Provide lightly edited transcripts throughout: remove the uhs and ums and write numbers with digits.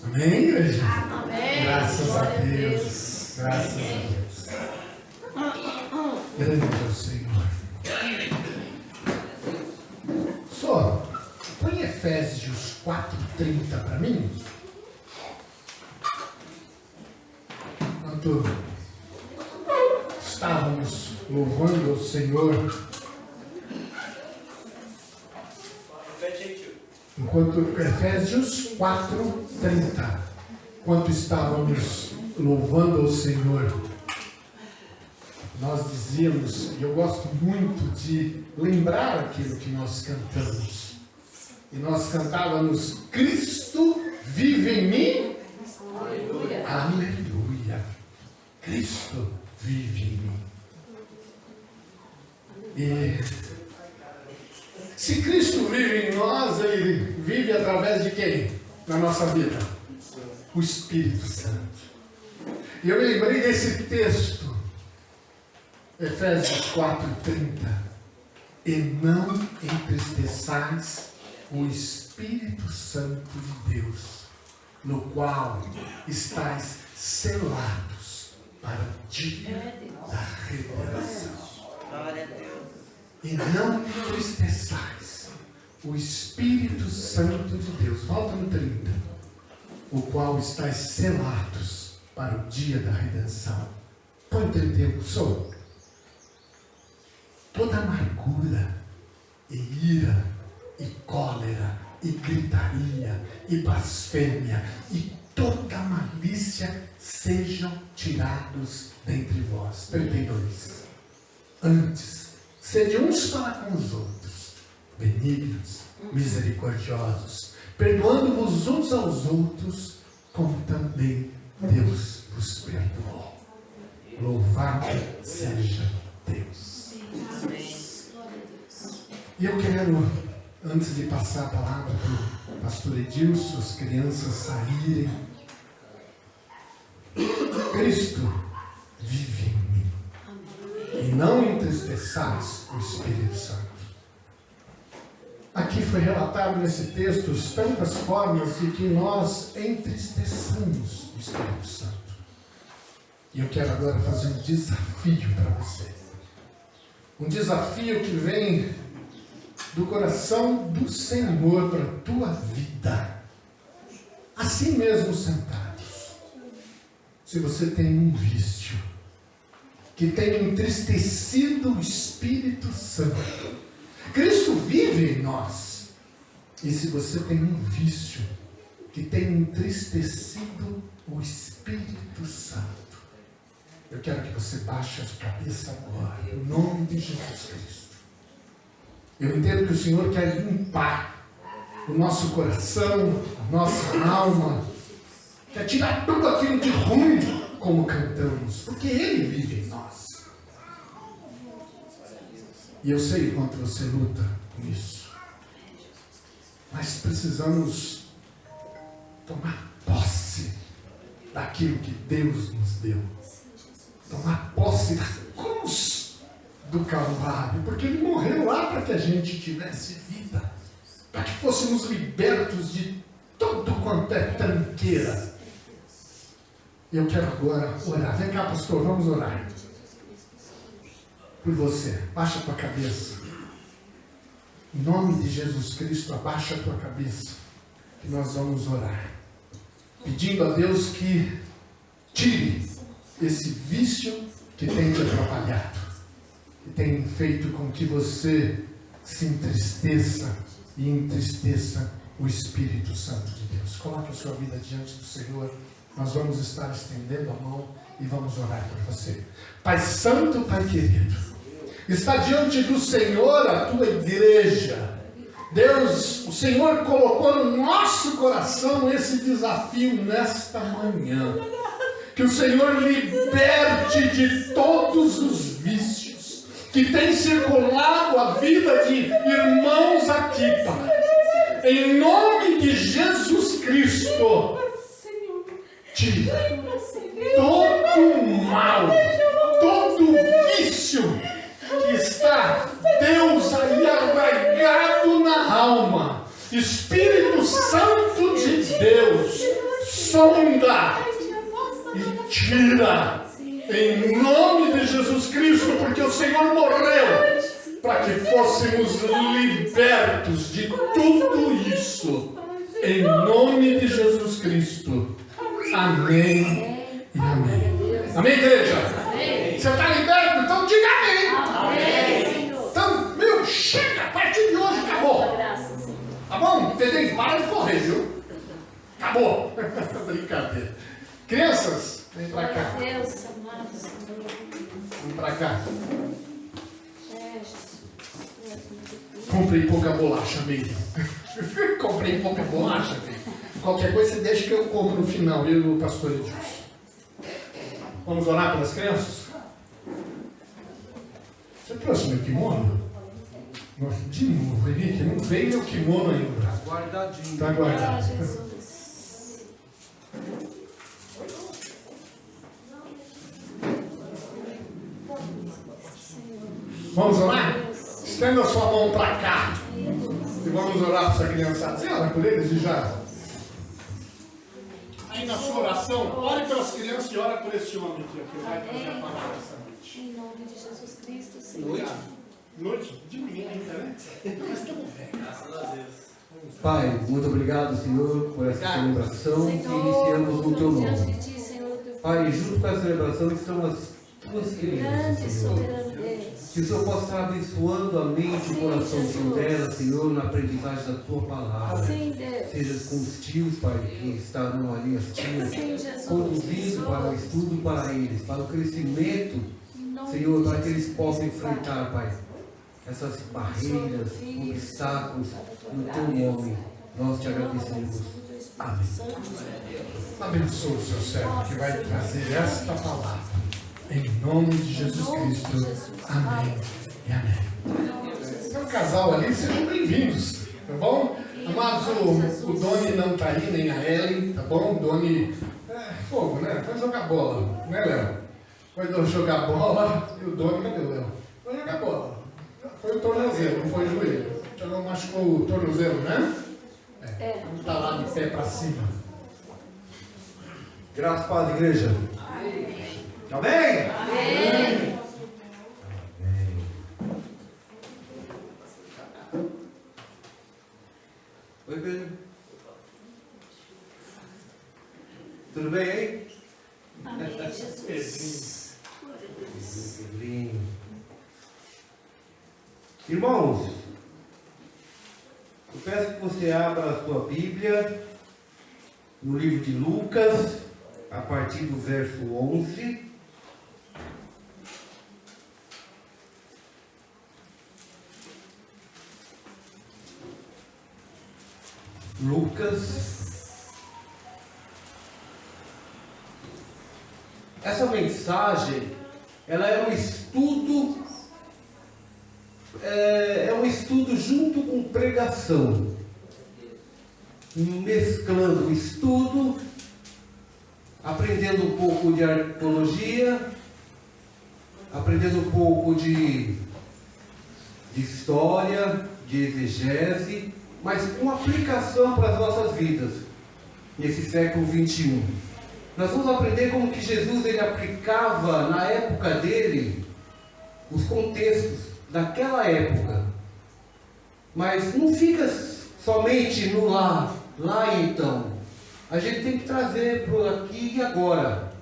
Amém, igreja? Amém. Graças a Deus. Graças a Deus. Grande é o Senhor. Só, põe Efésios 4:30 para mim. Enquanto estávamos louvando o Senhor, Efésios 4:30, enquanto estávamos louvando ao Senhor, nós dizíamos, e eu gosto muito de lembrar aquilo que nós cantamos, e nós cantávamos: Cristo vive em mim. Aleluia. Aleluia. Cristo vive em mim. E se Cristo vive em nós, Ele vive através de quem? Na nossa vida? O Espírito Santo. E eu me lembrei desse texto, Efésios 4:30. E não entristeçais o Espírito Santo de Deus, no qual estáis selados para o dia da redenção. Glória a Deus. E não entristeçais o Espírito Santo de Deus. Volta no 30. O qual estáis selados para o dia da redenção. Põe 31, sou. Toda amargura, e ira, e cólera, e gritaria, e blasfêmia, e toda malícia sejam tirados dentre vós. 32. Antes, sede uns para com os outros, benignos, misericordiosos, perdoando-vos uns aos outros, como também Deus vos perdoou. Louvado seja Deus. E eu quero, antes de passar a palavra para o pastor Edilson, as crianças saírem, Cristo vive em mim. E não entristeçais o Espírito Santo. Aqui foi relatado nesse texto tantas formas de que nós entristeçamos o Espírito Santo. E eu quero agora fazer um desafio para você. Um desafio que vem do coração do Senhor para a tua vida. Assim mesmo sentados. Se você tem um vício que tem entristecido o Espírito Santo, Cristo vive em nós. E se você tem um vício que tem entristecido o Espírito Santo, eu quero que você baixe a sua cabeça agora, em nome de Jesus Cristo. Eu entendo que o Senhor quer limpar o nosso coração, a nossa alma, quer tirar tudo aquilo de ruim, como cantamos, porque Ele vive em nós. E eu sei o quanto você luta com isso. Mas precisamos tomar posse daquilo que Deus nos deu. Tomar posse da cruz do Calvário, porque Ele morreu lá para que a gente tivesse vida, para que fôssemos libertos de tudo quanto é tranqueira. E eu quero agora orar. Vem cá, pastor, vamos orar por você. Baixa a tua cabeça. Em nome de Jesus Cristo, abaixa a tua cabeça, que nós vamos orar, pedindo a Deus que tire esse vício que tem te atrapalhado, que tem feito com que você se entristeça e entristeça o Espírito Santo de Deus. Coloque a sua vida diante do Senhor. Nós vamos estar estendendo a mão e vamos orar por você. Pai Santo, Pai querido, está diante do Senhor a tua igreja. Deus, o Senhor colocou no nosso coração esse desafio nesta manhã. Que o Senhor liberte de todos os vícios que tem circulado a vida de irmãos aqui, Pai. Em nome de Jesus Cristo, tira todo mal, todo vício que está, Deus, aí arraigado na alma. Espírito Santo de Deus, sonda e tira. Em nome de Jesus Cristo, porque o Senhor morreu para que fôssemos libertos de tudo isso. Em nome de Jesus Cristo. Amém e amém. Amém, igreja? Você está liberto? Então diga amém. Então, meu, chega. A partir de hoje acabou. Tá bom? Entendeu? Para de correr, viu? Acabou. Brincadeira. Crianças, vem pra cá. Deus, amado Senhor. Vem pra cá. Jesus. Comprei pouca bolacha mesmo. Comprei pouca bolacha mesmo. Qualquer coisa você deixa que eu como no final, eu e o pastor Edilson. Vamos orar pelas crianças? Você trouxe meu kimono? Nossa, de novo, Henrique, não veio meu kimono ainda. Está guardadinho. Está guardado. Jesus. Vamos orar? Estenda sua mão para cá. E vamos orar para essa criançada. Você ora por eles e já. Aí na sua oração, ore pelas crianças e ora por esse homem aqui, que vai trazer a palavra essa noite. Em nome de Jesus Cristo, Senhor. Noite? Noite? De manhã ainda, né? Mas estamos bem. Graças a Deus. Pai, muito obrigado, Senhor, por essa celebração que iniciamos no Teu diante nome. de Ti, Senhor, Teu Pai, junto com a celebração estão as Tuas grande crianças, Senhor. soberano Deus. Que o Senhor possa estar abençoando a mente e o coração delas, Senhor, na aprendizagem da Tua palavra. Sim, Deus. Seja com os tios, Pai, que estarão ali, as tias, Sim, Jesus. conduzindo para o estudo para eles, para o crescimento, Em nome Senhor, de para que eles Jesus possam Cristo, enfrentar, Pai, essas barreiras, obstáculos, no Teu nome. Nós te agradecemos. Amém. Abençoe o seu servo que vai trazer esta palavra. Em nome de Jesus Cristo. Amém e amém. Seu casal ali, sejam bem-vindos. Tá bom? Amados, o Doni não está aí, nem a Ellen, tá bom? O Doni é fogo, né? Foi jogar bola, né, Léo? Foi jogar bola e o Doni, cadê o Léo? Foi jogar bola. Foi o tornozelo, não foi o joelho. Já não machucou o tornozelo, né? É. Vamos estar lá de pé para cima. Graças a paz, igreja. Amém? Amém. Oi, Pedro. Tudo bem aí? Amém, Jesus. Pedrinho. Irmãos, eu peço que você abra a sua Bíblia no livro de Lucas, a partir do verso 11. Lucas. Essa mensagem, ela é um estudo, junto com pregação, mesclando o estudo, aprendendo um pouco de arqueologia, aprendendo um pouco de história, de exegese, mas com aplicação para as nossas vidas, nesse século 21. Nós vamos aprender como que Jesus ele aplicava na época dele os contextos daquela época. Mas não fica somente no lá e então. A gente tem que trazer para o aqui e agora.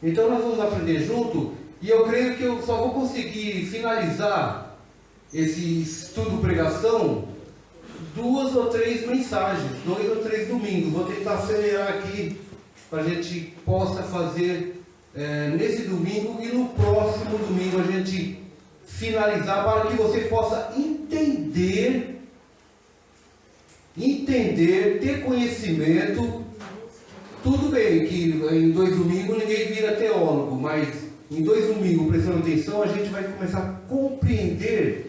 Então nós vamos aprender junto, e eu creio que eu só vou conseguir finalizar esse estudo pregação 2 ou 3 mensagens, 2 ou 3 domingos. Vou tentar acelerar aqui para a gente possa fazer nesse domingo, e no próximo domingo a gente finalizar, para que você possa entender, ter conhecimento. Tudo bem que em 2 domingos ninguém vira teólogo, mas em 2 domingos, prestando atenção, a gente vai começar a compreender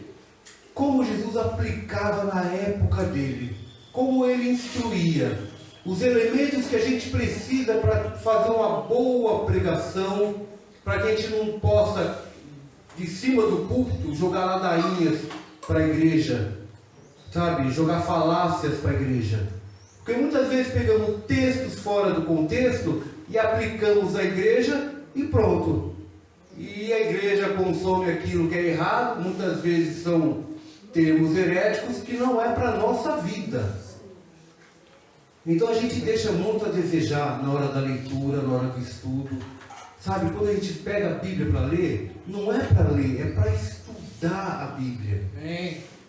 como Jesus aplicava na época dele, como ele instruía, os elementos que a gente precisa para fazer uma boa pregação, para que a gente não possa, de cima do púlpito, jogar ladainhas para a igreja, sabe? Jogar falácias para a igreja. Porque muitas vezes pegamos textos fora do contexto e aplicamos à igreja e pronto. E a igreja consome aquilo que é errado, muitas vezes são termos heréticos que não é para a nossa vida. Então a gente deixa muito a desejar na hora da leitura, na hora do estudo. Sabe, quando a gente pega a Bíblia para ler, não é para ler, é para estudar a Bíblia.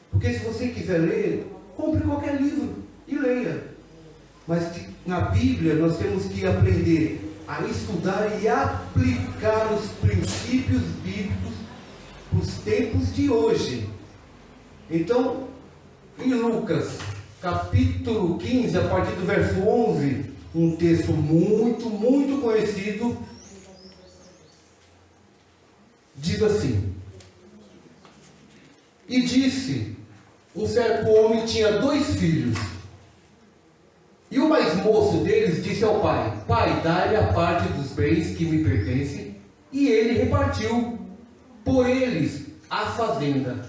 Porque se você quiser ler, compre qualquer livro e leia. Mas na Bíblia nós temos que aprender a estudar e aplicar os princípios bíblicos para os tempos de hoje. Então, em Lucas, capítulo 15, a partir do verso 11, um texto muito, muito conhecido, diz assim: E disse, um certo homem tinha 2 filhos. E o mais moço deles disse ao pai: Pai, dá-lhe a parte dos bens que me pertencem. E ele repartiu por eles a fazenda.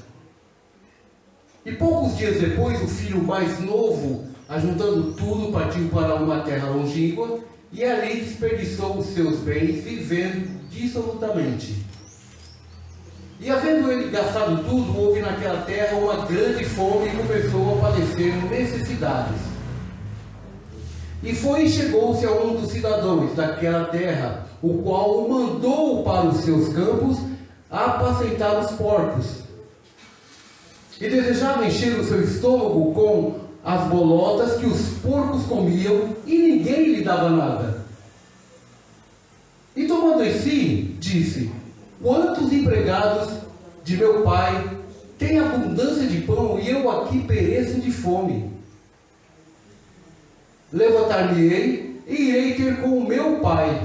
E poucos dias depois, o filho mais novo, ajuntando tudo, partiu para uma terra longínqua e ali desperdiçou os seus bens, vivendo dissolutamente. E havendo ele gastado tudo, houve naquela terra uma grande fome e começou a padecer necessidades. E foi e chegou-se a um dos cidadãos daquela terra, o qual o mandou para os seus campos a apacentar os porcos. E desejava encher o seu estômago com as bolotas que os porcos comiam, e ninguém lhe dava nada. E tomando em si, disse: Quantos empregados de meu pai têm abundância de pão, e eu aqui pereço de fome? Levantar-me-ei e irei ter com o meu pai,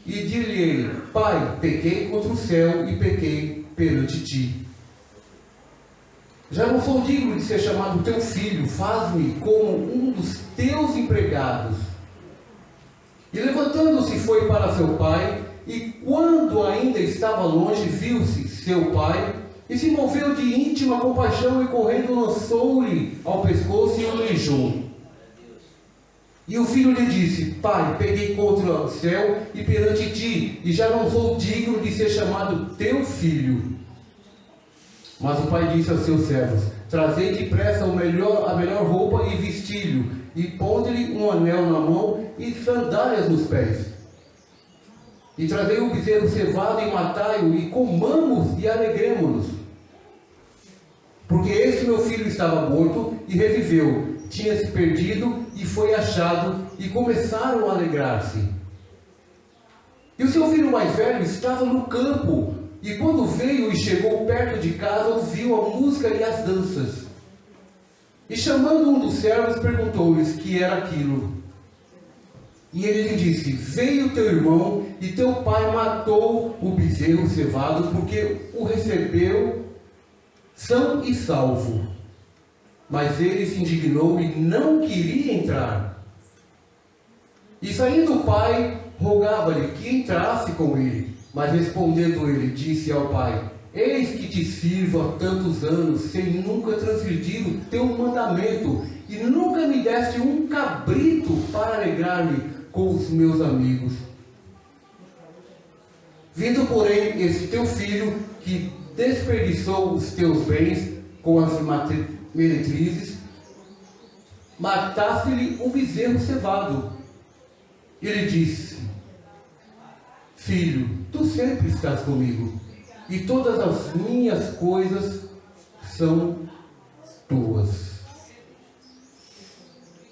e dir-lhe-ei: Pai, pequei contra o céu e pequei perante ti. Já não sou digno de ser chamado teu filho, faz-me como um dos teus empregados. E levantando-se foi para seu pai, e quando ainda estava longe, viu-se seu pai, e se moveu de íntima compaixão, e correndo lançou-lhe ao pescoço e o beijou. E o filho lhe disse: Pai, peguei contra o céu e perante ti, e já não sou digno de ser chamado teu filho. Mas o pai disse aos seus servos: Trazei depressa a melhor roupa e vestilho, e ponde-lhe um anel na mão e sandálias nos pés. E trazei o bezerro cevado e matai-o, e comamos e alegremo-nos. Porque este meu filho estava morto e reviveu, tinha se perdido e foi achado, e começaram a alegrar-se. E o seu filho mais velho estava no campo, e quando veio e chegou perto de casa, ouviu a música e as danças. E chamando um dos servos, perguntou-lhes que era aquilo. E ele lhe disse: Veio teu irmão, e teu pai matou o bezerro cevado, porque o recebeu são e salvo. Mas ele se indignou e não queria entrar. E saindo o pai, rogava-lhe que entrasse com ele. Mas respondendo ele, disse ao pai: Eis que te sirvo há tantos anos, sem nunca transgredir o teu mandamento, e nunca me deste um cabrito para alegrar-me com os meus amigos. Vindo, porém, esse teu filho, que desperdiçou os teus bens com as meretrizes, mataste-lhe um bezerro cevado. Ele disse: Filho, tu sempre estás comigo, e todas as minhas coisas são tuas.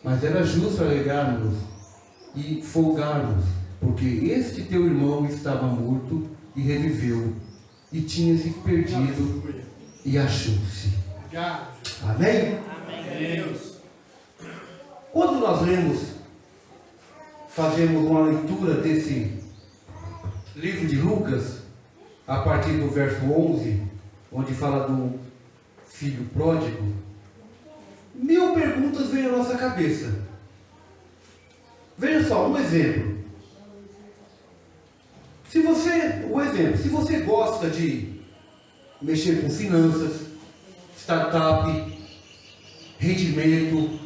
Mas era justo alegrarmos e folgarmos, porque este teu irmão estava morto e reviveu, e tinha se perdido e achou-se. Amém? Amém. Quando nós fazemos uma leitura desse livro de Lucas, a partir do verso 11, onde fala do filho pródigo, 1000 perguntas vêm à nossa cabeça. Veja só, um exemplo. Se você gosta de mexer com finanças, startup, rendimento,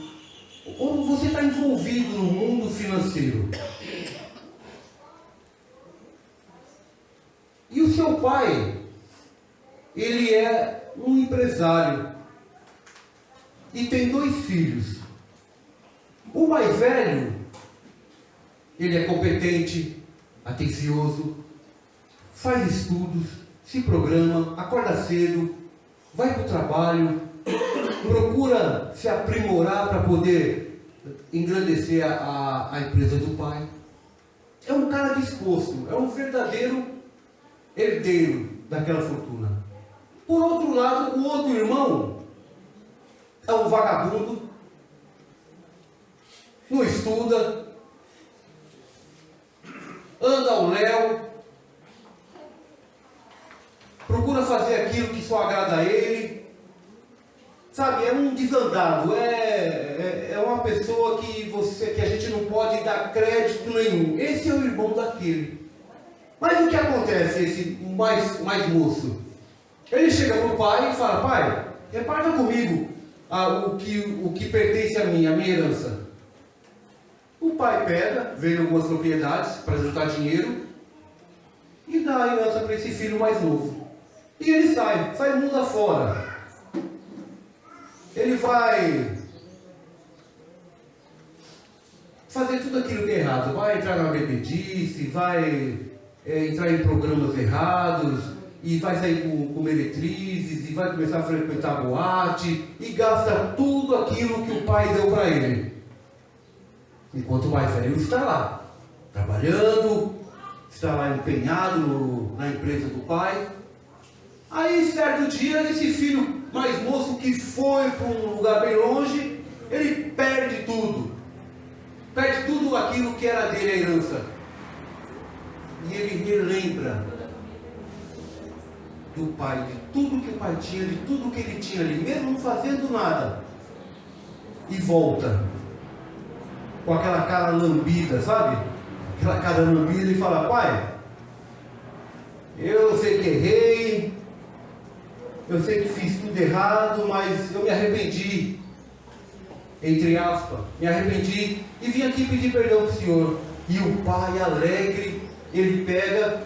Ou você está envolvido no mundo financeiro. E o seu pai, ele é um empresário e tem 2 filhos. O mais velho, ele é competente, atencioso, faz estudos, se programa, acorda cedo, vai para o trabalho, procura se aprimorar para poder engrandecer a empresa do pai. É um cara disposto, é um verdadeiro herdeiro daquela fortuna. Por outro lado, o outro irmão é um vagabundo, não estuda, anda ao léu, procura fazer aquilo que só agrada a ele, sabe, é um desandado, é uma pessoa que a gente não pode dar crédito nenhum. Esse é o irmão daquele. Mas o que acontece, esse mais moço? Ele chega para o pai e fala: pai, reparta comigo o que pertence a mim, a minha herança. O pai pega, vende algumas propriedades para juntar dinheiro e dá a herança para esse filho mais novo. E ele sai mundo afora. Ele vai fazer tudo aquilo que é errado, vai entrar na bebedice, vai entrar em programas errados, e vai sair com meretrizes, e vai começar a frequentar boate, e gasta tudo aquilo que o pai deu para ele. Enquanto o mais velho está lá, trabalhando, está lá empenhado na empresa do pai. Aí, certo dia, esse filho mais moço que foi para um lugar bem longe, ele perde tudo aquilo que era dele, a herança. E ele relembra do pai, de tudo que o pai tinha, de tudo que ele tinha ali, mesmo não fazendo nada. E volta com aquela cara lambida, sabe? Aquela cara lambida, e fala: pai, eu sei que errei, eu sei que fiz tudo errado, mas eu me arrependi, entre aspas, me arrependi e vim aqui pedir perdão para o senhor. E o pai, alegre, ele pega,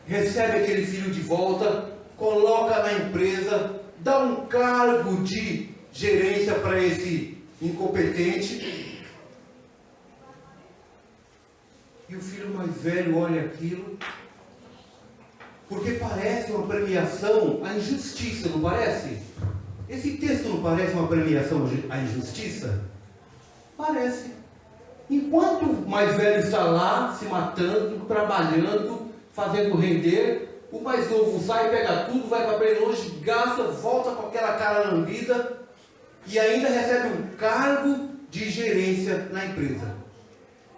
recebe aquele filho de volta, coloca na empresa, dá um cargo de gerência para esse incompetente. E o filho mais velho olha aquilo, porque parece uma premiação à injustiça, não parece? Esse texto não parece uma premiação à injustiça? Parece. Enquanto o mais velho está lá, se matando, trabalhando, fazendo render, o mais novo sai, pega tudo, vai para bem longe, gasta, volta com aquela cara lambida e ainda recebe um cargo de gerência na empresa.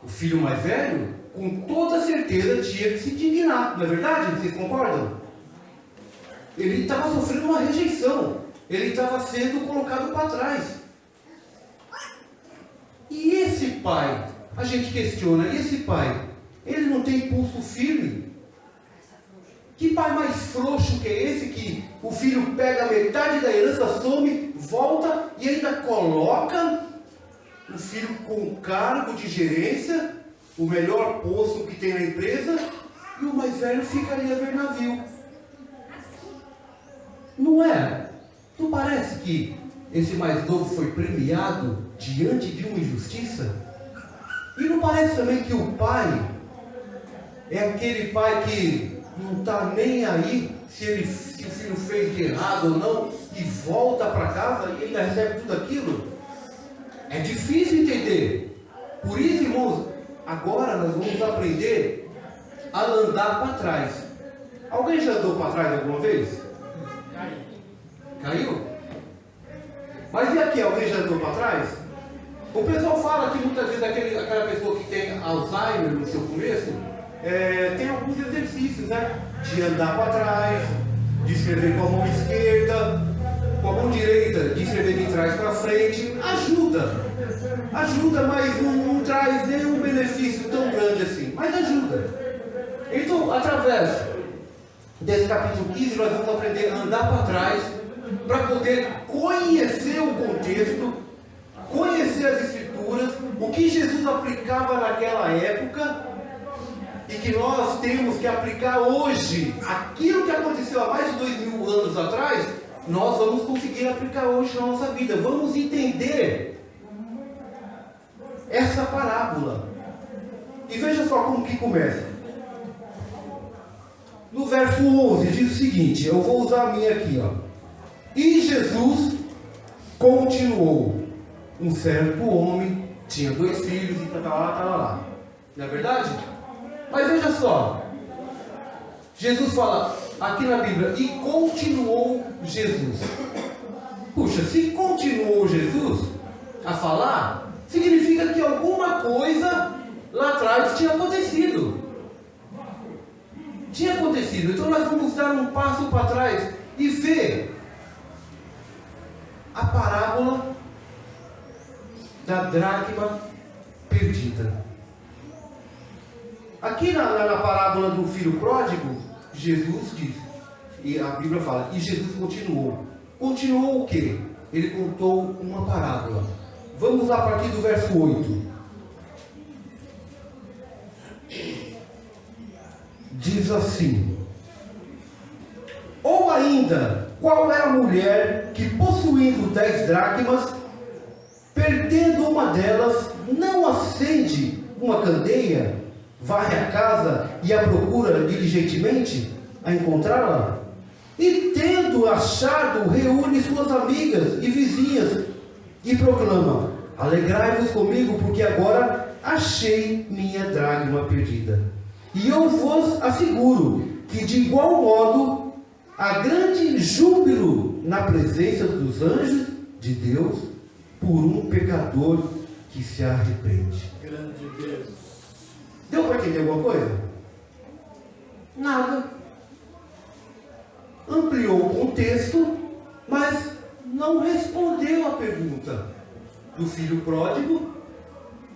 O filho mais velho, com toda certeza, tinha que se indignar, não é verdade? Vocês concordam? Ele estava sofrendo uma rejeição, ele estava sendo colocado para trás. E esse pai, a gente questiona, e esse pai, ele não tem pulso firme? Que pai mais frouxo que é esse, que o filho pega metade da herança, some, volta e ainda coloca o filho com cargo de gerência, o melhor posto que tem na empresa, e o mais velho fica ali a ver navio? Não é? Não parece que esse mais novo foi premiado diante de uma injustiça? E não parece também que o pai é aquele pai que não está nem aí se o filho fez de errado ou não, e volta para casa e ainda recebe tudo aquilo? É difícil entender. Por isso, irmãos, agora nós vamos aprender a andar para trás. Alguém já andou para trás alguma vez? Caiu? Mas e aqui, alguém já andou para trás? O pessoal fala que muitas vezes aquela pessoa que tem Alzheimer no seu começo, tem alguns exercícios, né? De andar para trás, de escrever com a mão esquerda, com a mão direita, de escrever de trás para frente. Ajuda, mas não traz nenhum benefício tão grande assim, mas ajuda. Então, através desse capítulo 15, nós vamos aprender a andar para trás, para poder conhecer o contexto conhecer as Escrituras, o que Jesus aplicava naquela época e que nós temos que aplicar hoje. Aquilo que aconteceu há mais de 2000 anos atrás, nós vamos conseguir aplicar hoje na nossa vida. Vamos entender essa parábola. E veja só como que começa. No verso 11 diz o seguinte, eu vou usar a minha aqui, ó. E Jesus continuou. Um certo homem tinha 2 filhos e lá. Não é verdade? Mas veja só. Jesus fala aqui na Bíblia, e continuou Jesus. Puxa, se continuou Jesus a falar, significa que alguma coisa lá atrás tinha acontecido. Então nós vamos dar um passo para trás e ver a parábola da dracma perdida. Aqui na parábola do filho pródigo, Jesus diz, e a Bíblia fala, e Jesus continuou. Continuou o quê? Ele contou uma parábola. Vamos lá para aqui do verso 8. Diz assim: ou ainda, qual é a mulher que, possuindo 10 dracmas, perdendo uma delas, não acende uma candeia, varre a casa e a procura diligentemente a encontrá-la? E tendo achado, reúne suas amigas e vizinhas e proclama: alegrai-vos comigo, porque agora achei minha dracma perdida. E eu vos asseguro que de igual modo há grande júbilo na presença dos anjos de Deus por um pecador que se arrepende. Grande Deus. Deu para entender alguma coisa? Nada. Ampliou o contexto, mas não respondeu a pergunta do filho pródigo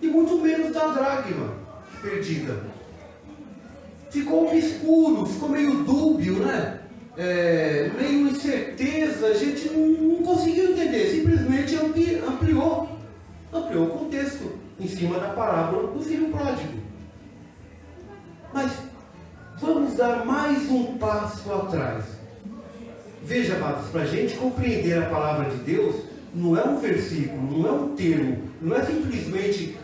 e muito menos da dracma perdida. Ficou obscuro, ficou meio dúbio, né? Meio incerteza, a gente não conseguiu entender, simplesmente ampliou o contexto em cima da parábola do filho pródigo. Mas vamos dar mais um passo atrás. Veja, amados, para a gente compreender a palavra de Deus, não é um versículo, não é um termo, não é simplesmente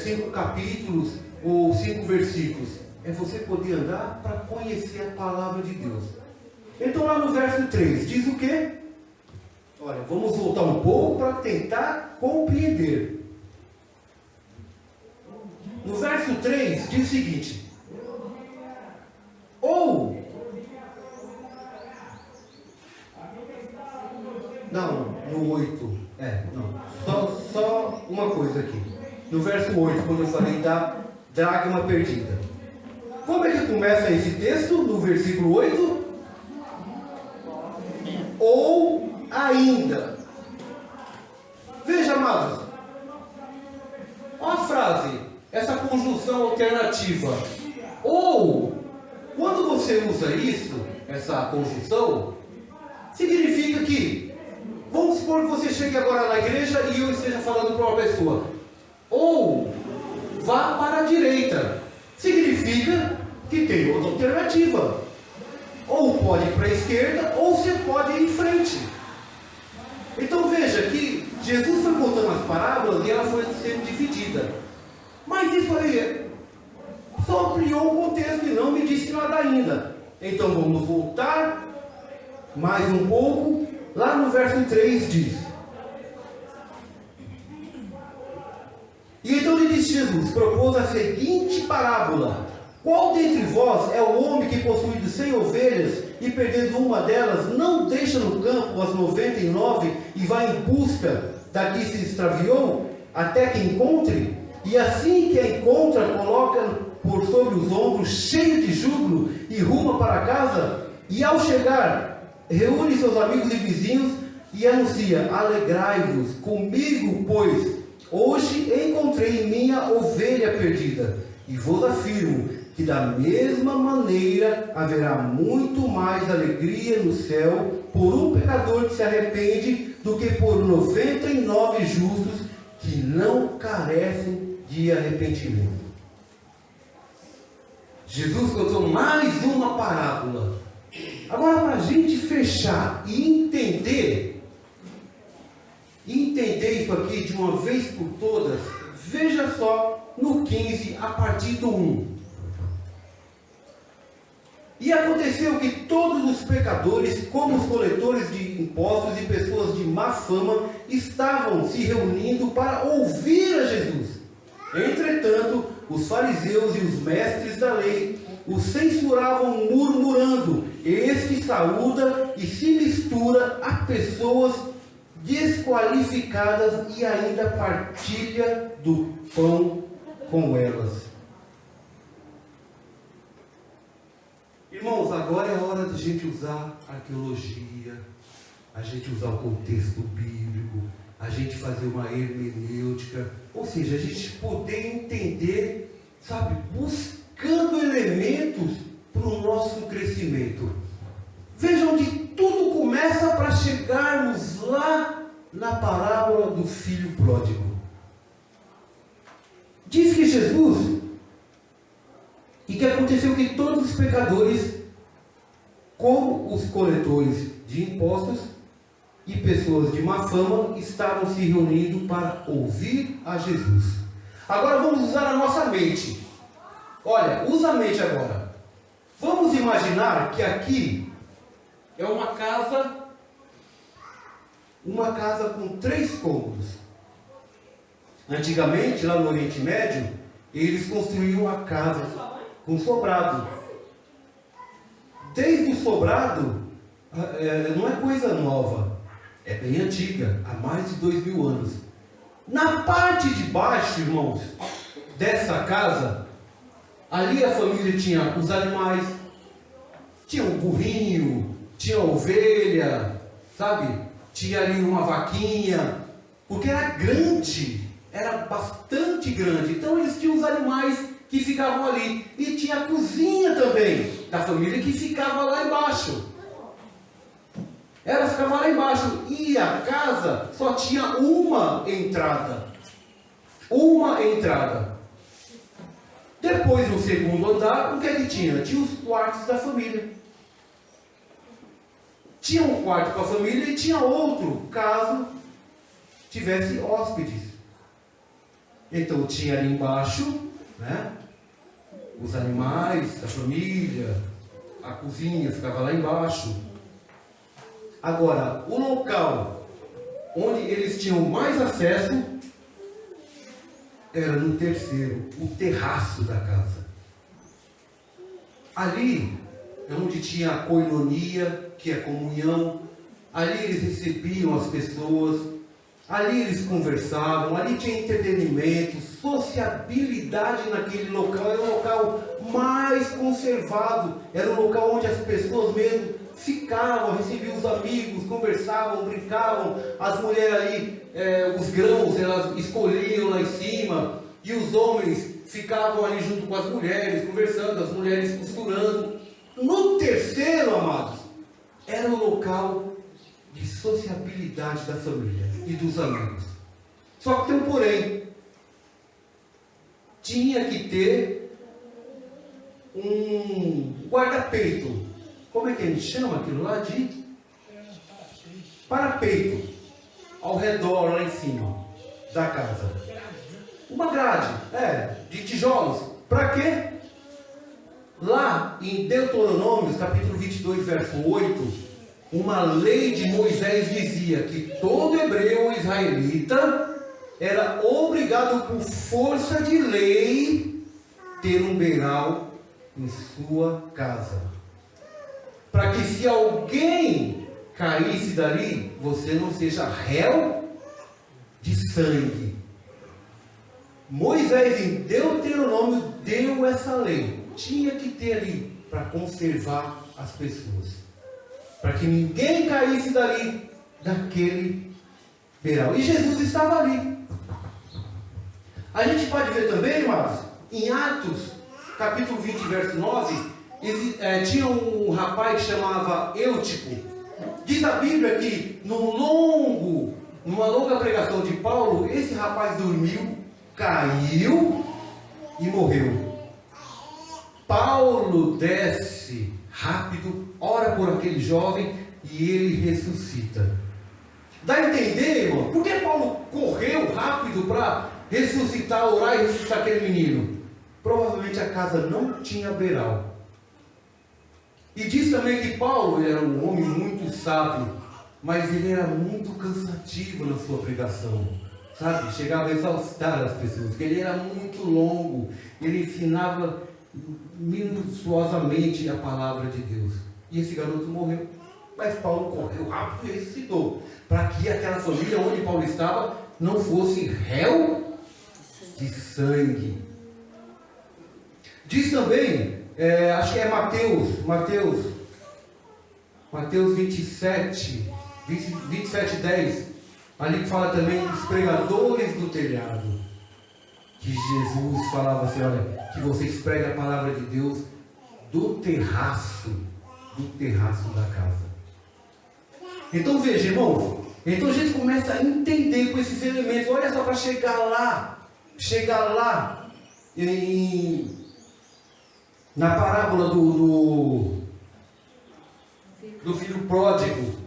5 capítulos ou 5 versículos. É você poder andar para conhecer a palavra de Deus. Então lá no verso 3, diz o quê? Olha, vamos voltar um pouco para tentar compreender. No verso 3 diz o seguinte: ou... Não, no 8. Só uma coisa aqui. No verso 8, quando eu falei da dracma perdida. Como é que começa esse texto? No versículo 8? Ou ainda. Veja, amados. Olha a frase, essa conjunção alternativa. Ou, quando você usa isso, essa conjunção, significa que, vamos supor que você chegue agora na igreja e eu esteja falando para uma pessoa, ou vá para a direita. Significa que tem outra alternativa. Ou pode ir para a esquerda, ou você pode ir em frente. Então veja que Jesus foi contando as parábolas e ela foi sendo dividida. Mas isso aí só ampliou o contexto e não me disse nada ainda. Então vamos voltar mais um pouco. Lá no verso 3 diz: e então lhe disse Jesus, propôs a seguinte parábola: qual dentre vós é o homem que, possuindo 100 ovelhas e perdendo uma delas, não deixa no campo as 99 e vai em busca da que se extraviou, até que encontre? E assim que a encontra, coloca por sobre os ombros, cheio de júbilo, e ruma para casa, e ao chegar, reúne seus amigos e vizinhos e anuncia: alegrai-vos comigo, pois hoje encontrei minha ovelha perdida. E vos afirmo que da mesma maneira haverá muito mais alegria no céu por um pecador que se arrepende do que por 99 justos que não carecem de arrependimento. Jesus contou mais uma parábola. Agora, para a gente fechar e entender isso aqui de uma vez por todas, veja só no 15, a partir do 1. E aconteceu que todos os pecadores, como os coletores de impostos e pessoas de má fama, estavam se reunindo para ouvir a Jesus. Entretanto, os fariseus e os mestres da lei o censuravam murmurando: este saúda e se mistura a pessoas desqualificadas e ainda partilha do pão com elas. Irmãos, agora é a hora de a gente usar a arqueologia, a gente usar o contexto bíblico, a gente fazer uma hermenêutica, ou seja, a gente poder entender, sabe, buscando elementos para o nosso crescimento. Veja onde tudo começa para chegarmos lá na parábola do filho pródigo. Diz que Jesus, e que aconteceu que todos os pecadores, como os coletores de impostos e pessoas de má fama, estavam se reunindo para ouvir a Jesus. Agora vamos usar a nossa mente. Olha, usa a mente agora. Vamos imaginar que aqui é uma casa com 3 cômodos. Antigamente, lá no Oriente Médio, eles construíam a casa com sobrado. Desde o sobrado, não é coisa nova, é bem antiga, há mais de 2000 anos. Na parte de baixo, irmãos, dessa casa, ali a família tinha os animais, tinha um burrinho, tinha ovelha, sabe? Tinha ali uma vaquinha, porque era grande, era bastante grande. Então eles tinham os animais que ficavam ali. E tinha a cozinha também, da família, que ficava lá embaixo. Ela ficava lá embaixo. E a casa só tinha uma entrada. Uma entrada. Depois, no segundo andar, o que é que tinha? Tinha os quartos da família. Tinha um quarto para a família e tinha outro, caso tivesse hóspedes. Então tinha ali embaixo, né, os animais, a família, a cozinha ficava lá embaixo. Agora, o local onde eles tinham mais acesso era no terceiro, o terraço da casa. Ali é onde tinha a koinonia, que é a comunhão. Ali eles recebiam as pessoas, ali eles conversavam, ali tinha entretenimento, sociabilidade naquele local. Era o local mais conservado, era o local onde as pessoas mesmo ficavam, recebiam os amigos, conversavam, brincavam. As mulheres ali, os grãos, elas escolhiam lá em cima, e os homens ficavam ali junto com as mulheres, conversando, as mulheres costurando. No terceiro, amados, era o local de sociabilidade da família e dos amigos. Só que tem um porém. Tinha que ter um guarda-peito. Como é que a gente chama aquilo lá? De parapeito. Ao redor, lá em cima da casa. Uma grade, de tijolos. Para quê? Lá em Deuteronômio, capítulo 22, verso 8, uma lei de Moisés dizia que todo hebreu israelita era obrigado por força de lei ter um beiral em sua casa. Para que se alguém caísse dali, você não seja réu de sangue. Moisés em Deuteronômio deu essa lei. Tinha que ter ali para conservar as pessoas, para que ninguém caísse dali, daquele beiral. E Jesus estava ali. A gente pode ver também, irmãos, em Atos, capítulo 20, verso 9, tinha um rapaz que chamava Eutico. Diz a Bíblia que no longo numa longa pregação de Paulo, esse rapaz dormiu, caiu e morreu. Paulo desce rápido, ora por aquele jovem e ele ressuscita. Dá a entender, irmão, por que Paulo correu rápido para ressuscitar, orar e ressuscitar aquele menino? Provavelmente a casa não tinha beiral. E diz também que Paulo ele era um homem muito sábio, mas ele era muito cansativo na sua pregação, sabe? Chegava a exaustar as pessoas, porque ele era muito longo, ele ensinava minuciosamente a palavra de Deus. E esse garoto morreu, mas Paulo correu rápido e ressuscitou, para que aquela família onde Paulo estava não fosse réu de sangue. Diz também, acho que é Mateus 27, 10, ali que fala também dos pregadores do telhado, que Jesus falava assim, olha, que vocês pregam a palavra de Deus do terraço da casa. Então veja, irmãos, então a gente começa a entender com esses elementos, olha só, para chegar lá na parábola do filho pródigo.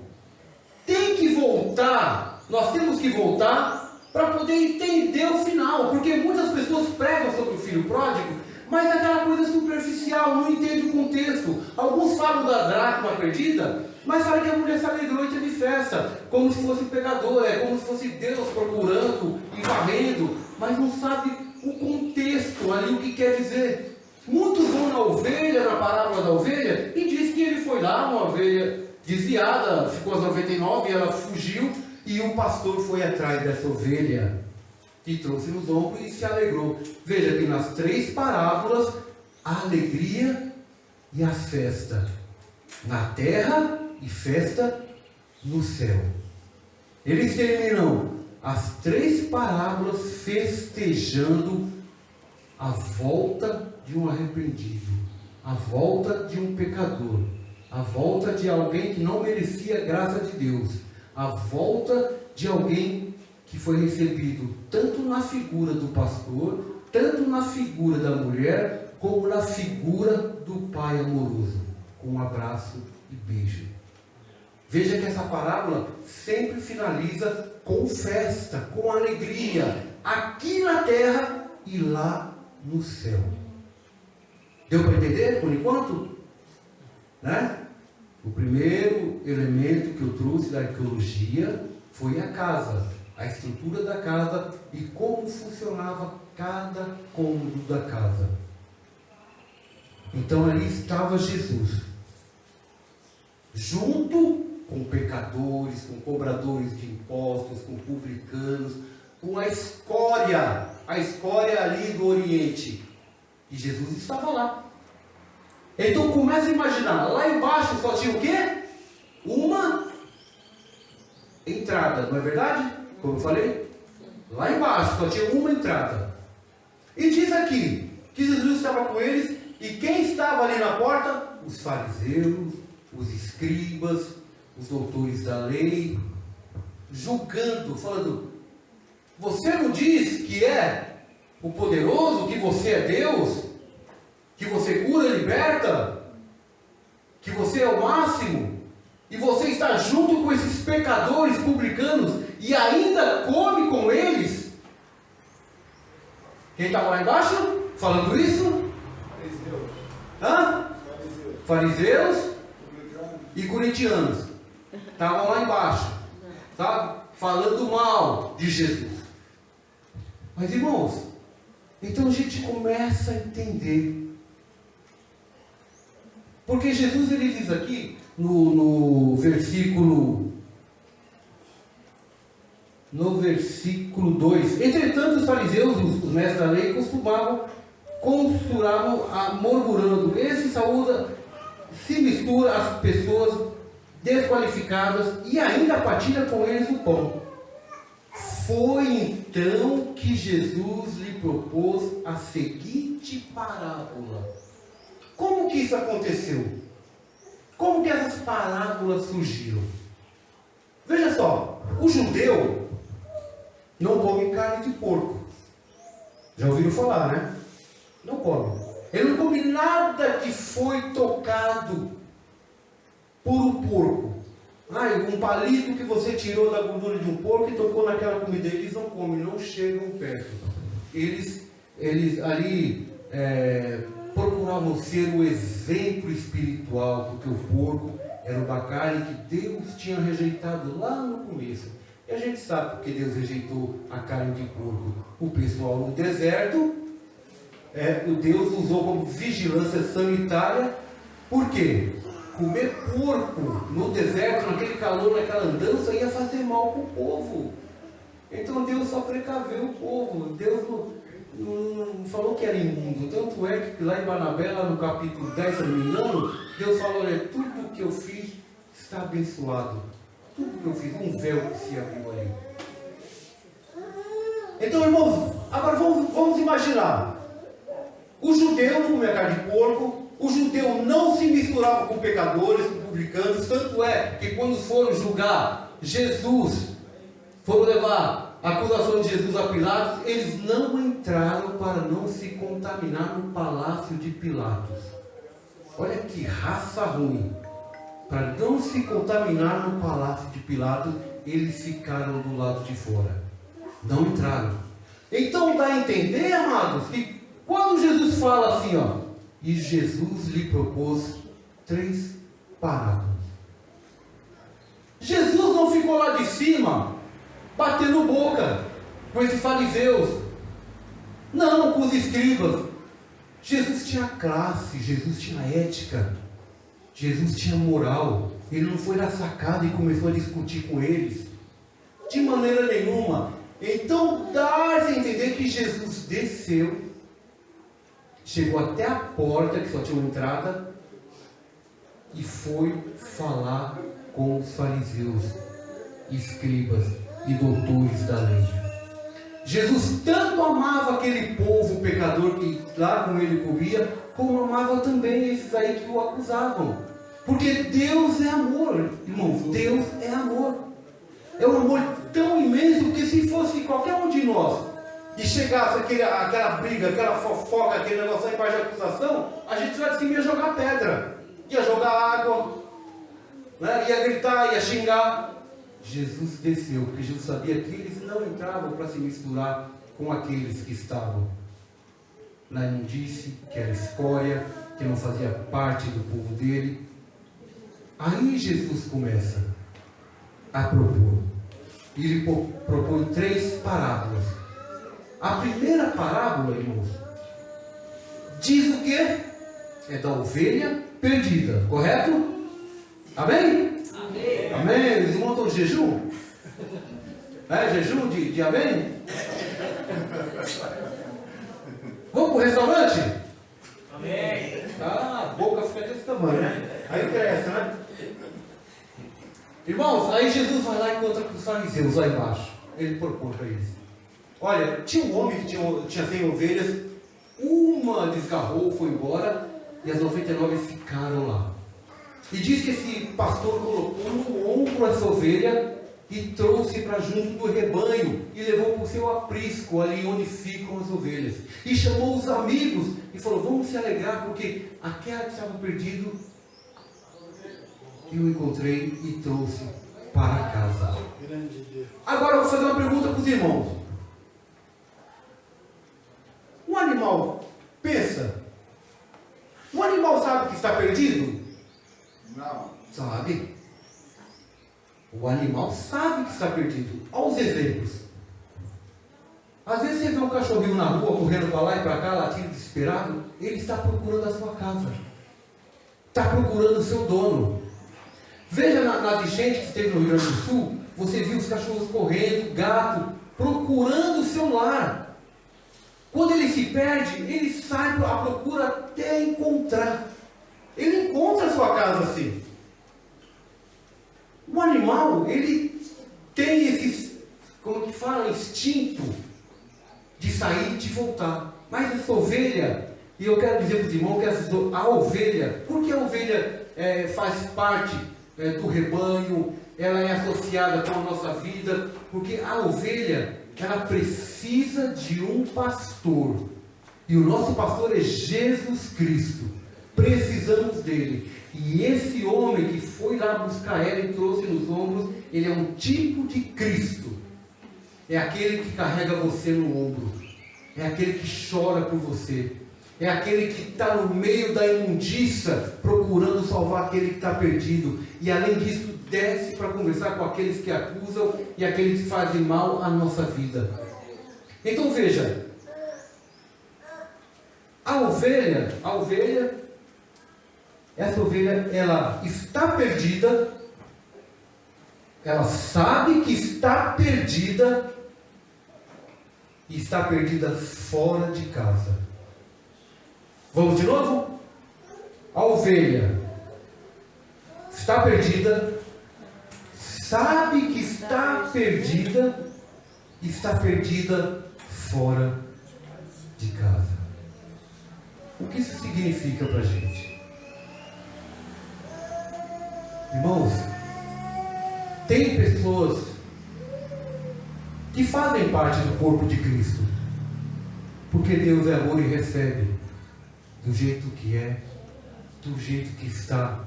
Tem que voltar, nós temos que voltar para poder entender o final, porque muitas pessoas pregam sobre o filho pródigo, mas é aquela coisa superficial, não entende o contexto. Alguns falam da dracma perdida, mas falam que a mulher se alegrou e teve festa, como se fosse pecador, como se fosse Deus procurando e varrendo, mas não sabe o contexto ali, o que quer dizer. Muitos vão na ovelha, na parábola da ovelha, e diz que ele foi lá, uma ovelha desviada, ficou às 99 e ela fugiu, e o pastor foi atrás dessa ovelha e trouxe nos ombros e se alegrou. Veja que nas 3 parábolas, a alegria e a festa na terra e festa no céu. Eles terminam as 3 parábolas festejando a volta de um arrependido, a volta de um pecador, a volta de alguém que não merecia a graça de Deus, a volta de alguém que foi recebido tanto na figura do pastor, tanto na figura da mulher, como na figura do pai amoroso, com um abraço e beijo. Veja que essa parábola sempre finaliza com festa, com alegria, aqui na terra e lá no céu. Deu para entender por enquanto? Né? O primeiro elemento que eu trouxe da arqueologia foi a casa, a estrutura da casa e como funcionava cada cômodo da casa. Então ali estava Jesus, junto com pecadores, com cobradores de impostos, com publicanos, com a escória ali do Oriente. E Jesus estava lá. Então começa a imaginar, lá embaixo só tinha o quê? Uma entrada, não é verdade? Como eu falei? Lá embaixo só tinha uma entrada. E diz aqui que Jesus estava com eles, e quem estava ali na porta? Os fariseus, os escribas, os doutores da lei, julgando, falando: você não diz que é o poderoso, que você é Deus, que você cura e liberta, que você é o máximo, e você está junto com esses pecadores publicanos e ainda come com eles? Quem estava lá embaixo falando isso? Fariseus. Hã? Fariseus e corintianos estavam lá embaixo, sabe? Falando mal de Jesus. Mas irmãos, então a gente começa a entender. Porque Jesus ele diz aqui no versículo 2: entretanto os fariseus, os mestres da lei, costuravam murmurando: esse saúda, se mistura às pessoas desqualificadas e ainda partilha com eles o pão. Foi então que Jesus lhe propôs a seguinte parábola. Como que isso aconteceu? Como que essas parábolas surgiram? Veja só, o judeu, não come carne de porco. Já ouviram falar, né? Não come. Ele não come nada que foi tocado por um porco. Um palito que você tirou da gordura de um porco e tocou naquela comida. Eles não comem, não chegam perto. Eles ali procuravam ser o exemplo espiritual, porque o porco era uma carne que Deus tinha rejeitado lá no começo. E a gente sabe porque Deus rejeitou a carne de porco. O pessoal no deserto, o Deus usou como vigilância sanitária. Por quê? Comer porco no deserto, naquele calor, naquela andança, ia fazer mal para o povo. Então Deus só precaveu o povo. Deus não falou que era imundo. Tanto é que lá em Barnabé, lá no capítulo 10, se não me engano, Deus falou: olha, tudo que eu fiz está abençoado. Tudo que eu fiz, um véu que se abriu ali. Então, irmãos, agora vamos imaginar. O judeu não comia carne de porco. O judeu não se misturava com pecadores, com publicanos. Tanto é que quando foram julgar Jesus, foram levar a acusação de Jesus a Pilatos, eles não entraram para não se contaminar no palácio de Pilatos. Olha que raça ruim. Para não se contaminar no palácio de Pilatos, eles ficaram do lado de fora. Não entraram. Então dá a entender, amados, que quando Jesus fala assim, e Jesus lhe propôs 3 parábolas. Jesus não ficou lá de cima, batendo boca com esses fariseus. Não, com os escribas. Jesus tinha classe, Jesus tinha ética. Jesus tinha moral. Ele não foi na sacada e começou a discutir com eles. De maneira nenhuma. Então dá-se a entender que Jesus desceu, chegou até a porta, que só tinha uma entrada, e foi falar com os fariseus, escribas e doutores da lei. Jesus tanto amava aquele povo pecador que lá com ele comia, como amava também esses aí que o acusavam. Porque Deus é amor, irmãos, Deus é amor. É um amor tão imenso que se fosse qualquer um de nós e chegasse aquela briga, aquela fofoca, aquele negócio aí embaixo de acusação, a gente lá de cima ia jogar pedra, ia jogar água, né? Ia gritar, ia xingar. Jesus desceu, porque Jesus sabia que eles não entravam para se misturar com aqueles que estavam na imundície, que era escória, que não fazia parte do povo dele. Aí Jesus começa a propor. E ele propõe 3 parábolas. A primeira parábola, irmãos, diz o quê? É da ovelha perdida, correto? Amém? Amém. Amém. Eles montam jejum? Jejum de amém? Vamos para o restaurante? Amém. A boca fica desse tamanho, né? Aí cresce, né? Irmãos, aí Jesus vai lá e encontra com os fariseus lá embaixo. Ele propõe para eles: olha, tinha um homem que tinha 100 ovelhas, uma desgarrou, foi embora, e as 99 ficaram lá. E diz que esse pastor colocou no ombro essa ovelha e trouxe para junto do rebanho e levou para o seu aprisco, ali onde ficam as ovelhas. E chamou os amigos e falou: vamos se alegrar, porque aquela que estava perdida eu encontrei e trouxe para casa. Agora eu vou fazer uma pergunta para os irmãos. Um animal pensa? Um animal sabe que está perdido? Não. Sabe? O animal sabe que está perdido. Olha os exemplos. Às vezes você vê um cachorrinho na rua correndo para lá e para cá, latindo desesperado. Ele está procurando a sua casa. Está procurando o seu dono. Veja nas enchentes que teve no Rio Grande do Sul, você viu os cachorros correndo, gato, procurando o seu lar. Quando ele se perde, ele sai à procura até encontrar. Ele encontra a sua casa assim. O animal, ele tem esse, como que fala, instinto de sair e de voltar. Mas essa ovelha, e eu quero dizer para os irmãos que a ovelha, porque a ovelha faz parte do rebanho, ela é associada com a nossa vida, porque a ovelha, ela precisa de um pastor. E o nosso pastor é Jesus Cristo. Precisamos dele. E esse homem que foi lá buscar ela e trouxe nos ombros, ele é um tipo de Cristo. É aquele que carrega você no ombro. É aquele que chora por você. É aquele que está no meio da imundícia, procurando salvar aquele que está perdido. E além disso, desce para conversar com aqueles que acusam e aqueles que fazem mal à nossa vida. Então veja, a ovelha, essa ovelha, ela está perdida, ela sabe que está perdida, e está perdida fora de casa. Vamos de novo? A ovelha está perdida, sabe que está perdida fora de casa. O que isso significa para a gente? Irmãos, tem pessoas que fazem parte do corpo de Cristo, porque Deus é amor e recebe do jeito que é, do jeito que está,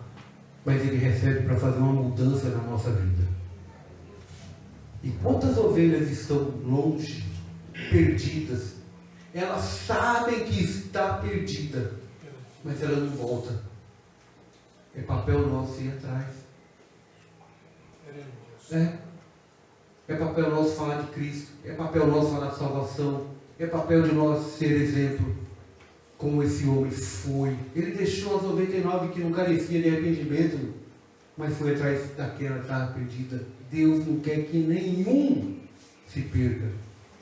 mas Ele recebe para fazer uma mudança na nossa vida. E quantas ovelhas estão longe, perdidas? Elas sabem que está perdida, mas ela não volta. É papel nosso ir atrás. É papel nosso falar de Cristo. É papel nosso falar de salvação. É papel de nós ser exemplo, como esse homem foi. Ele deixou as 99 que não carecia de arrependimento, mas foi atrás daquela que estava perdida. Deus não quer que nenhum se perca.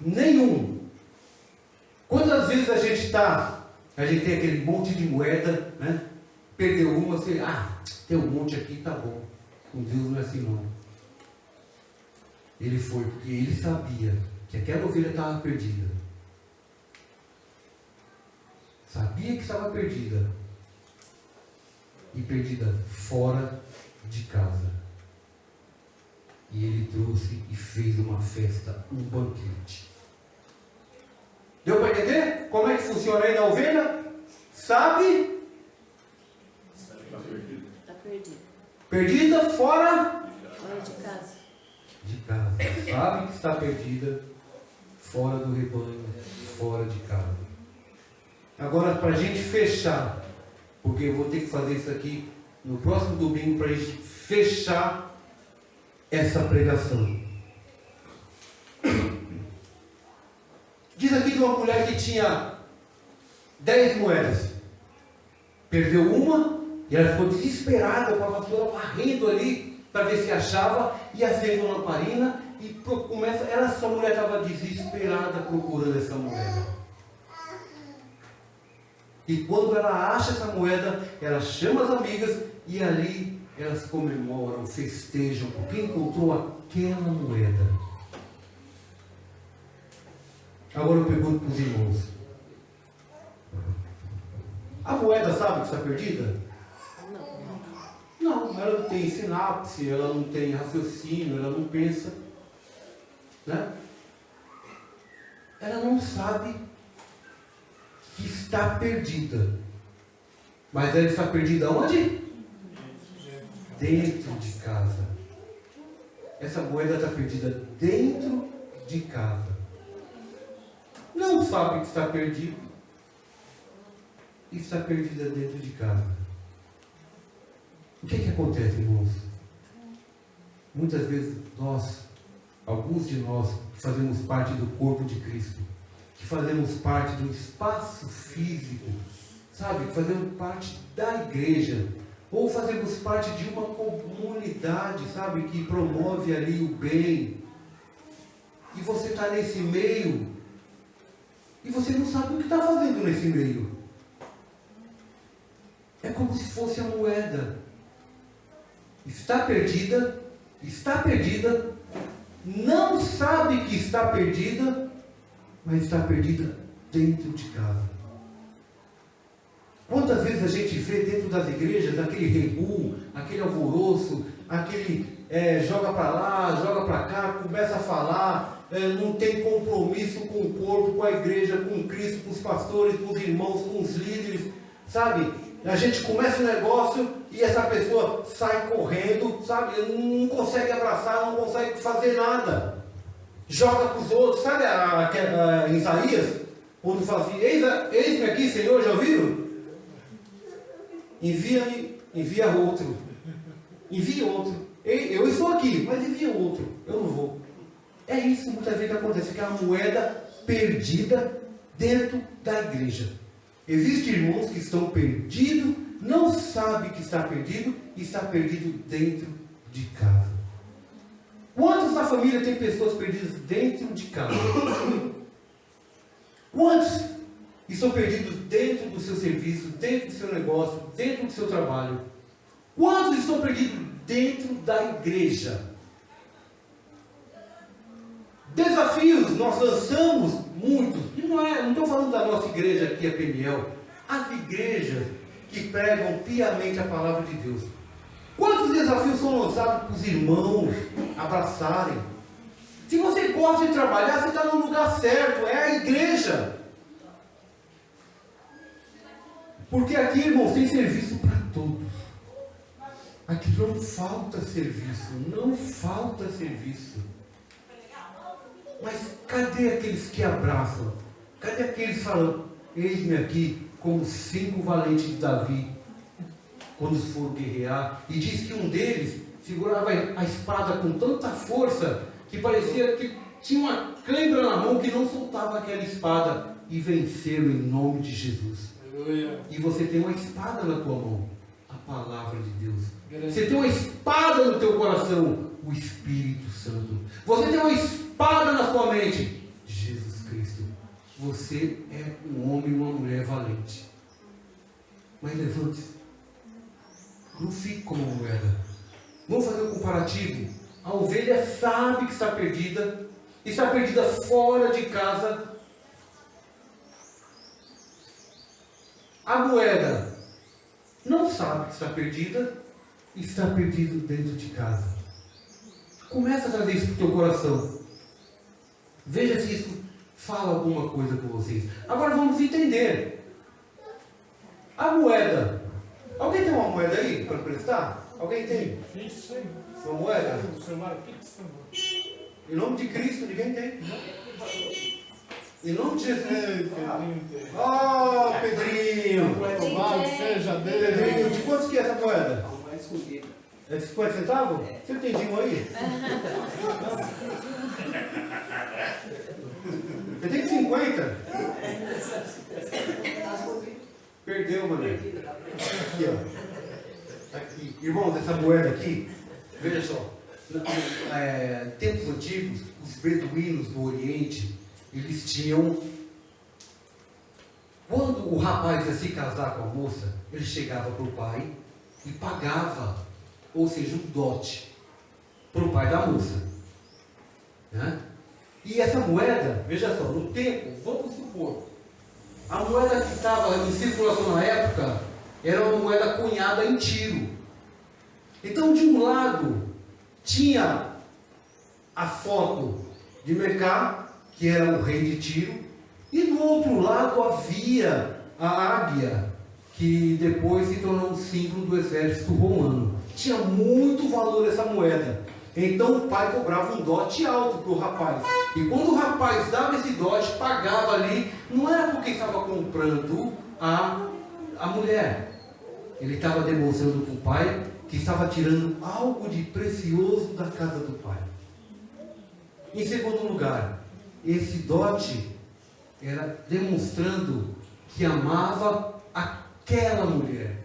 Nenhum. Quantas vezes a gente tem aquele monte de moeda, né? Perdeu uma, você, tem um monte aqui, tá bom. Com Deus não é assim não. Ele foi porque ele sabia que aquela ovelha estava perdida. Sabia que estava perdida. E perdida fora de casa. E ele trouxe e fez uma festa, um banquete. Deu para entender como é que funciona aí na ovelha? Sabe? Está perdido. Perdida fora Fora de casa. de casa. Sabe que está perdida fora do rebanho, fora de casa. Agora, para a gente fechar, porque eu vou ter que fazer isso aqui no próximo domingo, para a gente fechar essa pregação. Diz aqui de uma mulher que tinha 10 moedas. Perdeu uma e ela ficou desesperada com a vassoura varrendo ali para ver se achava, e acende uma lamparina e começa. Essa mulher estava desesperada procurando essa moeda. E quando ela acha essa moeda, ela chama as amigas e ali elas comemoram, festejam, porque encontrou aquela moeda. Agora eu pergunto para os irmãos: a moeda sabe que está perdida? Não, ela não tem sinapse, ela não tem raciocínio, ela não pensa, né? Ela não sabe que está perdida. Mas ela está perdida onde? Dentro de casa. Essa moeda está perdida dentro de casa. Não sabe que está perdido. E está perdida dentro de casa. O que acontece, irmãos? Muitas vezes alguns de nós, que fazemos parte do corpo de Cristo, que fazemos parte do espaço físico, sabe? Fazemos parte da igreja, ou fazemos parte de uma comunidade, sabe? Que promove ali o bem. E você está nesse meio, e você não sabe o que está fazendo nesse meio. É como se fosse a moeda. Está perdida, não sabe que está perdida, mas está perdida dentro de casa. Quantas vezes a gente vê dentro das igrejas aquele rebu, aquele alvoroço, joga para lá, joga para cá, começa a falar, não tem compromisso com o corpo, com a igreja, com Cristo, com os pastores, com os irmãos, com os líderes, sabe? A gente começa um negócio e essa pessoa sai correndo, sabe? Não consegue abraçar, não consegue fazer nada. Joga para os outros, sabe Isaías? Quando fala assim, eis-me aqui, Senhor, já ouviram? Envia-me, envia outro. Envia outro. Eu estou aqui, mas envia outro. Eu não vou. É isso muitas vezes que acontece, que é uma moeda perdida dentro da igreja. Existem irmãos que estão perdidos, não sabem que está perdido, e está perdido dentro de casa. Quantos na família tem pessoas perdidas dentro de casa? Quantos estão perdidos dentro do seu serviço, dentro do seu negócio, dentro do seu trabalho? Quantos estão perdidos dentro da igreja? Desafios nós lançamos muitos, e não estou falando da nossa igreja aqui, a Peniel, as igrejas que pregam piamente a palavra de Deus. Quantos desafios são lançados para os irmãos abraçarem? Se você gosta de trabalhar, você está no lugar certo, é a igreja. Porque aqui, irmãos, tem serviço para todos. Aqui não falta serviço, não falta serviço. Mas cadê aqueles que abraçam? Cadê aqueles que falam, eis-me aqui como 5 valentes de Davi, quando foram guerrear? E diz que um deles segurava a espada com tanta força, que parecia que tinha uma cãibra na mão, que não soltava aquela espada, e venceram em nome de Jesus. Aleluia. E você tem uma espada na tua mão, a palavra de Deus. Você tem uma espada no teu coração, o Espírito Santo. Você tem uma espada na sua mente, Jesus Cristo. Você é um homem e uma mulher valente. Mas levante-se. Não fique como uma moeda. Vamos fazer um comparativo. A ovelha sabe que está perdida fora de casa. A moeda não sabe que está perdida e está perdido dentro de casa. Começa a trazer isso para o teu coração. Veja se isso fala alguma coisa com vocês. Agora vamos entender. A moeda. Alguém tem uma moeda aí para prestar? Alguém tem? Uma moeda? Em nome de Cristo, ninguém tem. Em nome de Jesus. Pedrinho. Louvado seja Deus. Pedrinho, de quantos que é essa moeda? É de 50 centavos? Você entendi um aí? Você tem 50? Perdeu, mano. Aqui, ó. Aqui. Irmãos, essa moeda aqui, veja só. Tempos antigos, os beduínos do Oriente, eles tinham. Quando o rapaz ia se casar com a moça, ele chegava para o pai e pagava, ou seja, um dote, para o pai da moça. Né? E essa moeda, veja só, no tempo, vamos supor, a moeda que estava em circulação na época era uma moeda cunhada em Tiro. Então, de um lado, tinha a foto de Mecá, que era o rei de Tiro, e do outro lado havia a águia, que depois se tornou um símbolo do exército romano. Tinha muito valor essa moeda. Então o pai cobrava um dote alto para o rapaz. E quando o rapaz dava esse dote, pagava ali, não era porque estava comprando a mulher. Ele estava demonstrando para o pai que estava tirando algo de precioso da casa do pai. Em segundo lugar, esse dote era demonstrando que amava aquela mulher.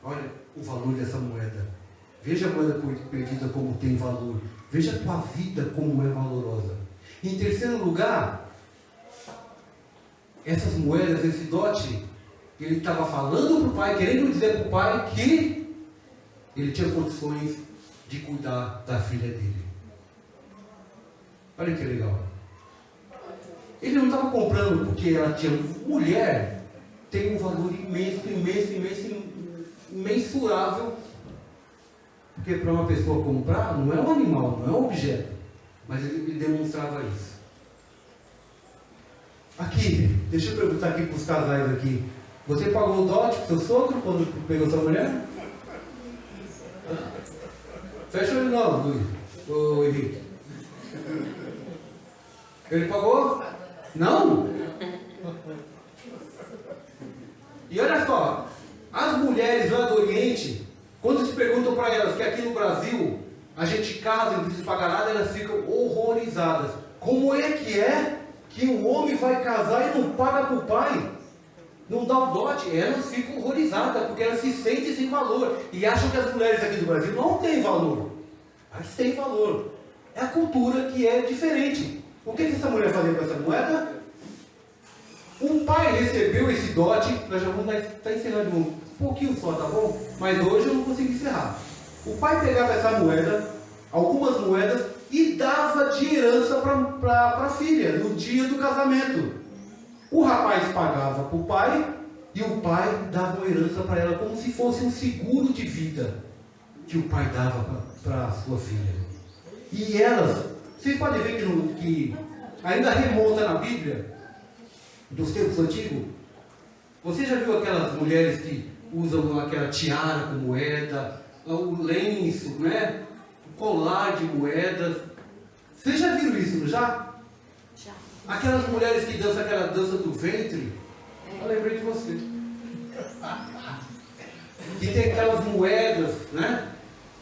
Olha o valor dessa moeda. Veja a moeda perdida como tem valor. Veja a tua vida como é valorosa. Em terceiro lugar, essas moedas, esse dote, ele estava falando para o pai, querendo dizer para o pai que ele tinha condições de cuidar da filha dele. Olha que legal. Ele não estava comprando porque ela tinha. Mulher tem um valor imenso, imensurável Porque para uma pessoa comprar, não é um animal, não é um objeto. Mas ele demonstrava isso. Aqui, deixa eu perguntar aqui para os casais aqui. Você pagou o dote para o seu sogro quando pegou sua mulher? Fecha o olho não, Luiz. Ô Henrique. Ele pagou? Não? E olha só, as mulheres lá do Oriente, quando se perguntam para elas que aqui no Brasil a gente casa e não precisa pagar nada, elas ficam horrorizadas. Como é que o homem vai casar e não paga para o pai? Não dá o dote? Elas ficam horrorizadas, porque elas se sentem sem valor. E acham que as mulheres aqui do Brasil não têm valor. Mas têm valor. É a cultura que é diferente. O que essa mulher fazia com essa moeda? O pai recebeu esse dote. Nós já vamos estar encerrando um pouquinho só, tá bom? Mas hoje eu não consigo encerrar. O pai pegava essa moeda, algumas moedas, e dava de herança para a filha, no dia do casamento. O rapaz pagava para o pai, e o pai dava uma herança para ela, como se fosse um seguro de vida, que o pai dava para a sua filha. E elas, vocês podem ver que ainda remonta na Bíblia, dos tempos antigos. Você já viu aquelas mulheres que usam aquela tiara com moeda, o lenço, né? O colar de moedas? Vocês já viram isso, não já? Já. Aquelas mulheres que dançam aquela dança do ventre. Eu lembrei de você. Que tem aquelas moedas, né?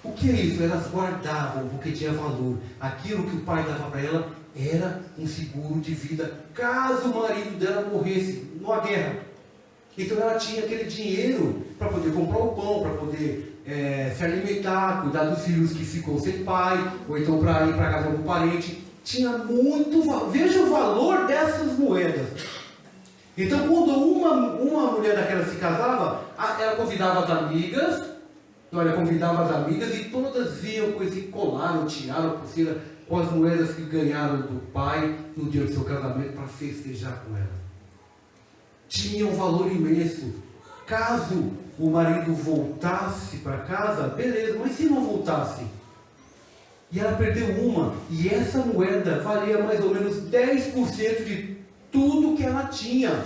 O que é isso? Elas guardavam porque tinha valor. Aquilo que o pai dava para ela era um seguro de vida, caso o marido dela morresse numa guerra. Então ela tinha aquele dinheiro para poder comprar o pão, para poder se alimentar, cuidar dos filhos que ficou sem pai, ou então para ir para casa de um parente. Tinha muito valor. Veja o valor dessas moedas. Então quando uma mulher daquela se casava, ela convidava as amigas. Então ela convidava as amigas e todas vinham com esse colar, ou tiara, ou pulseira, com as moedas que ganharam do pai no dia do seu casamento para festejar com ela. Tinha um valor imenso. Caso o marido voltasse para casa, beleza, mas se não voltasse? E ela perdeu uma, e essa moeda valia mais ou menos 10% de tudo que ela tinha.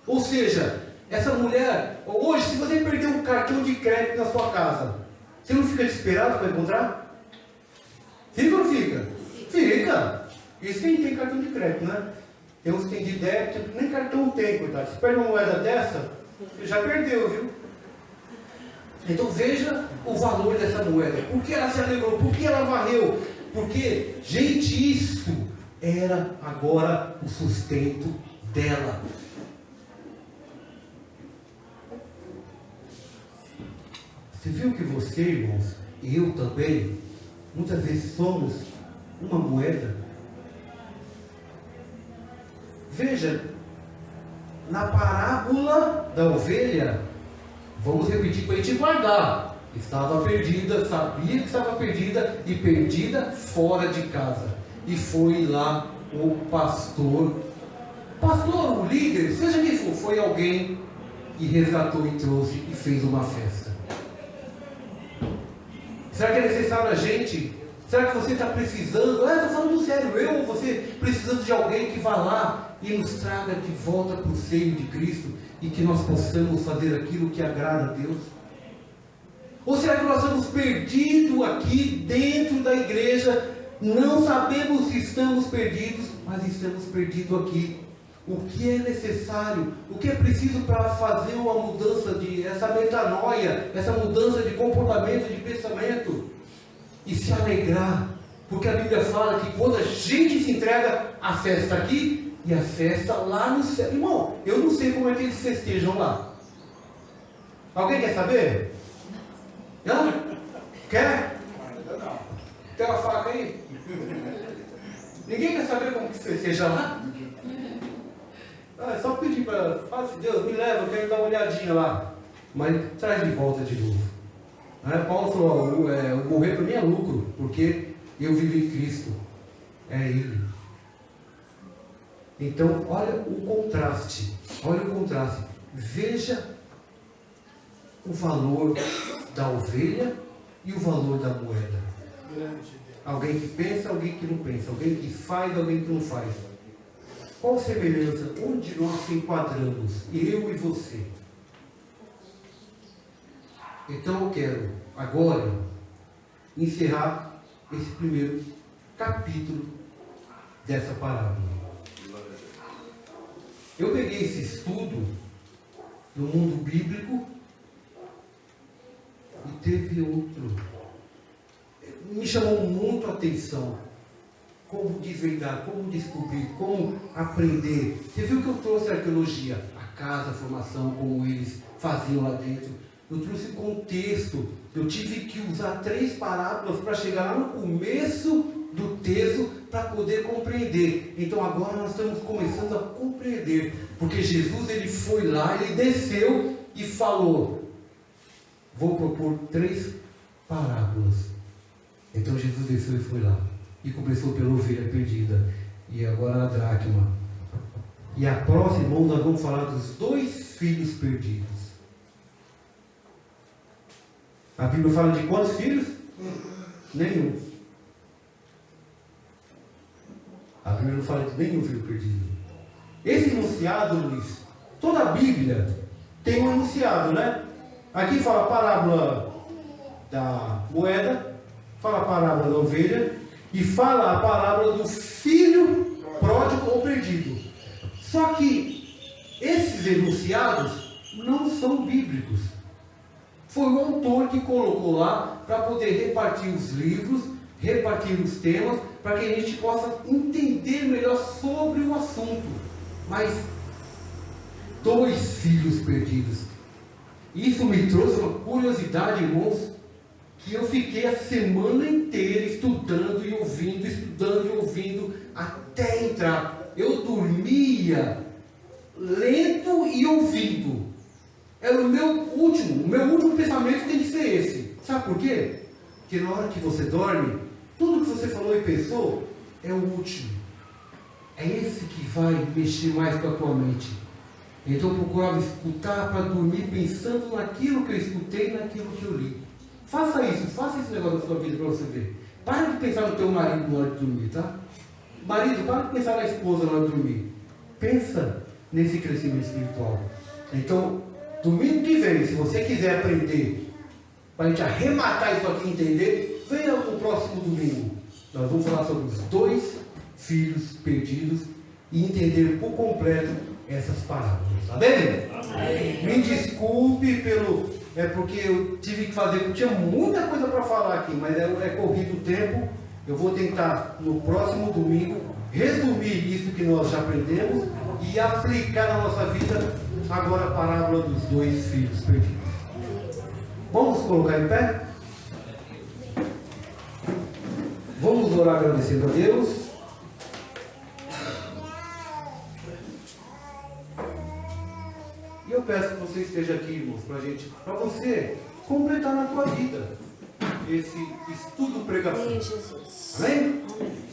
Ou seja, essa mulher, hoje, se você perder um cartão de crédito na sua casa, você não fica desesperado para encontrar? Fica ou não fica? Fica. Isso quem tem cartão de crédito, né? Tem uns que tem de débito, nem cartão tem, coitado. Se perde uma moeda dessa, você já perdeu, viu? Então veja o valor dessa moeda. Por que ela se alegrou? Por que ela varreu? Porque, gente, isso era agora o sustento dela. Você viu que você, irmãos, e eu também, muitas vezes somos uma moeda? Veja, na parábola da ovelha, vamos repetir para a gente guardar. Estava perdida, sabia que estava perdida e perdida fora de casa. E foi lá o pastor, o líder, seja quem for, foi alguém e resgatou e trouxe e fez uma festa. Será que é necessário a gente? Será que você está precisando? Estou falando sério, eu ou você precisando de alguém que vá lá e nos traga de volta para o seio de Cristo e que nós possamos fazer aquilo que agrada a Deus? Ou será que nós estamos perdidos aqui dentro da igreja? Não sabemos se estamos perdidos, mas estamos perdidos aqui. O que é necessário? O que é preciso para fazer uma mudança essa metanoia, essa mudança de comportamento, de pensamento? E se alegrar, porque a Bíblia fala que quando a gente se entrega, a festa está aqui e a festa lá no céu. Irmão, eu não sei como é que eles festejam lá. Alguém quer saber? Não? Quer? Tem uma faca aí? Ninguém quer saber como que festeja lá? É só pedir para, fala assim, Deus, me leva, eu quero dar uma olhadinha lá. Mas traz de volta de novo. Paulo falou, o morrer para mim é lucro, porque eu vivo em Cristo. É Ele. Então, olha o contraste. Veja o valor da ovelha e o valor da moeda. Alguém que pensa, alguém que não pensa. Alguém que faz, alguém que não faz. Qual semelhança? Onde nós se enquadramos? Eu e você. Então eu quero agora encerrar esse primeiro capítulo dessa parábola. Eu peguei esse estudo no mundo bíblico e teve outro. Me chamou muito a atenção. Como desvendar, como descobrir, como aprender. Você viu que eu trouxe a arqueologia, a casa, a formação, como eles faziam lá dentro. Eu trouxe contexto. Eu tive que usar 3 parábolas para chegar lá no começo do texto para poder compreender. Então agora nós estamos começando a compreender. Porque Jesus, ele foi lá, ele desceu e falou: vou propor 3 parábolas. Então Jesus desceu e foi lá. E começou pela ovelha perdida. E agora a dracma. E a próxima, nós vamos falar dos 2 filhos perdidos. A Bíblia fala de quantos filhos? Nenhum. A Bíblia não fala de nenhum filho perdido. Esse enunciado, Luiz, toda a Bíblia tem um enunciado, né? Aqui fala a parábola da moeda, fala a parábola da ovelha e fala a parábola do filho pródigo ou perdido. Só que esses enunciados não são bíblicos. Foi o autor que colocou lá para poder repartir os livros, repartir os temas, para que a gente possa entender melhor sobre o assunto. Mas 2 filhos perdidos. Isso me trouxe uma curiosidade, irmãos, que eu fiquei a semana inteira estudando e ouvindo, até entrar. Eu dormia lendo e ouvindo. Era o meu último pensamento tem que ser esse. Sabe por quê? Porque na hora que você dorme, tudo que você falou e pensou é o último. É esse que vai mexer mais com a tua mente. Então eu procurava escutar para dormir pensando naquilo que eu escutei, naquilo que eu li. Faça esse negócio na sua vida para você ver. Para de pensar no teu marido na hora de dormir, tá? Marido, para de pensar na esposa na hora de dormir. Pensa nesse crescimento espiritual. Então, domingo que vem, se você quiser aprender, para a gente arrematar isso aqui e entender, venha no próximo domingo. Nós vamos falar sobre os 2 filhos perdidos e entender por completo essas parábolas. Tá bem? Amém. Me desculpe porque eu tive que fazer, tinha muita coisa para falar aqui, mas é corrido o tempo. Eu vou tentar no próximo domingo resumir isso que nós já aprendemos e aplicar na nossa vida agora a parábola dos 2 filhos perdidos. Vamos colocar em pé? Vamos orar agradecendo a Deus. E eu peço que você esteja aqui, irmãos, para você completar na tua vida esse estudo pregação. Amém, Jesus. Amém? Amém.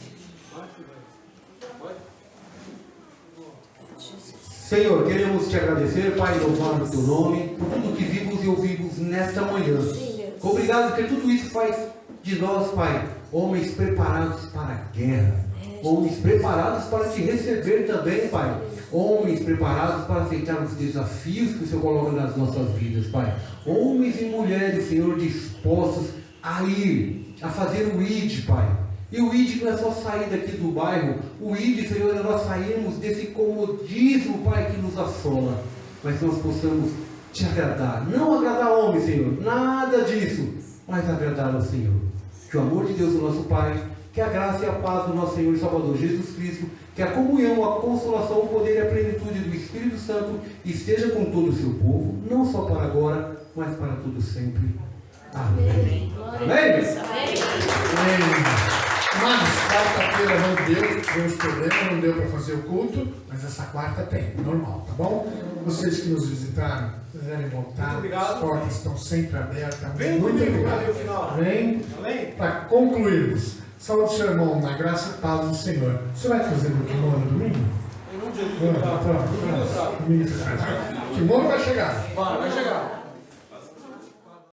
Senhor, queremos te agradecer, Pai, louvar o teu nome, por tudo que vimos e ouvimos nesta manhã. Obrigado, porque tudo isso faz de nós, Pai, homens preparados para a guerra, homens preparados para te receber também, Pai, homens preparados para aceitar os desafios que o Senhor coloca nas nossas vidas, Pai, homens e mulheres, Senhor, dispostos a ir, a fazer o ID, Pai. E o ID não é só sair daqui do bairro, o ID, Senhor, é nós sairmos desse comodismo, Pai, que nos assola, mas nós possamos te agradar, não agradar homem, Senhor, nada disso, mas agradar ao Senhor. Que o amor de Deus, o nosso Pai, que a graça e a paz do nosso Senhor e Salvador Jesus Cristo, que a comunhão, a consolação, o poder e a plenitude do Espírito Santo esteja com todo o seu povo, não só para agora, mas para todo sempre. Amém. Amém. Amém. Mas quarta-feira não deu problema, não deu para fazer o culto, mas essa quarta tem, normal, tá bom? Vocês que nos visitaram, quiserem voltar, as portas estão sempre abertas. Vem muito comigo obrigado. até o final. Vem, para concluirmos, saúde seu irmão, na graça e paz do Senhor. Você vai fazer no kimono domingo? Em nome de Jesus, Domingo você faz. Kimono vai chegar. vai chegar.